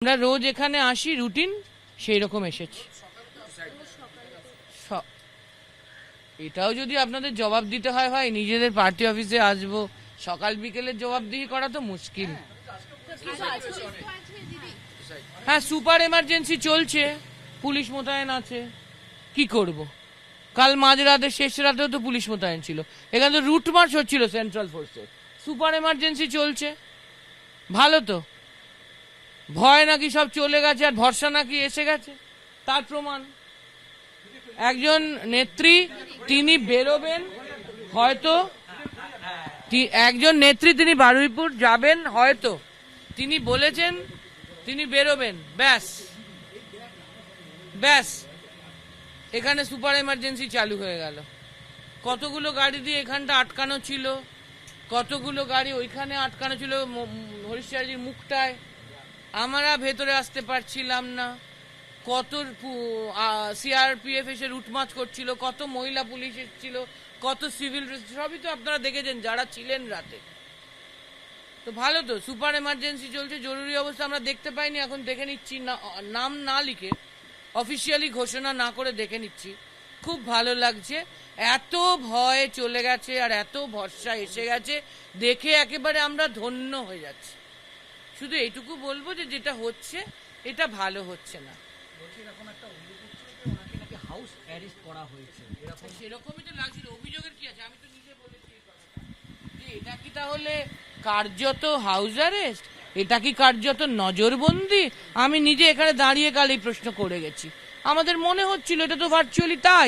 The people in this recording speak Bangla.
আমরা রোজ এখানে আসি, রুটিন সেই রকম এসেছি। এটাও যদি আপনাদের জবাব দিতে হয় নিজেদের পার্টি অফিসে আসবো, সকাল বিকেলের জবাবদিহি করা তো মুশকিল। হ্যাঁ, সুপার এমার্জেন্সি চলছে, পুলিশ মোতায়েন আছে, কি করব। কাল মাঝরাতে শেষ রাতেও তো পুলিশ মোতায়েন ছিল, এখানে তো রুট মার্চ হচ্ছিল সেন্ট্রাল ফোর্সে। সুপার এমার্জেন্সি চলছে, ভালো তো। ভয় নাকি সব চলে গেছে আর ভরসা নাকি এসে গেছে, তার প্রমাণ। একজন নেত্রী তিনি বেরোবেন হয়তো, একজন নেত্রী তিনি বারুইপুর যাবেন হয়তো, তিনি বলেছেন তিনি বেরোবেন, ব্যাস ব্যাস এখানে সুপার এমার্জেন্সি চালু হয়ে গেল। কতগুলো গাড়ি দিয়ে এখানটা আটকানো ছিল, কতগুলো গাড়ি ওইখানে আটকানো ছিল হরিশ্চন্দ্রজির মুখটায়, আমরা ভেতরে আসতে পারছিলাম না। কত সিআরপিএফ এসে রুটমার্চ করছিল, কত মহিলা পুলিশ এসেছিল, কত সিভিল, সবই তো আপনারা দেখেছেন যারা ছিলেন রাতে। তো ভালো তো, সুপার এমার্জেন্সি চলছে, জরুরি অবস্থা আমরা দেখতে পাইনি, এখন দেখে নিচ্ছি, নাম না লিখে অফিসিয়ালি ঘোষণা না করে দেখে নিচ্ছি। খুব ভালো লাগছে, এত ভয় চলে গেছে আর এত ভরসা এসে গেছে, দেখে একেবারে আমরা ধন্য হয়ে যাচ্ছি। শুধু এইটুকু বলবো যে যেটা হচ্ছে এটা ভালো হচ্ছে না। সেরকমই তো লাগছিল, অভিযোগের কি আছে, আমি তো নিজে বলেছি এটা কি তাহলে কার্যত হাউস অ্যারেস্ট, এটা কি কার্যত নজরবন্দি? আমি নিজে এখানে দাঁড়িয়ে কাল এই প্রশ্ন করে গেছি, আমাদের মনে হচ্ছিল এটা তো ভার্চুয়ালি তাই।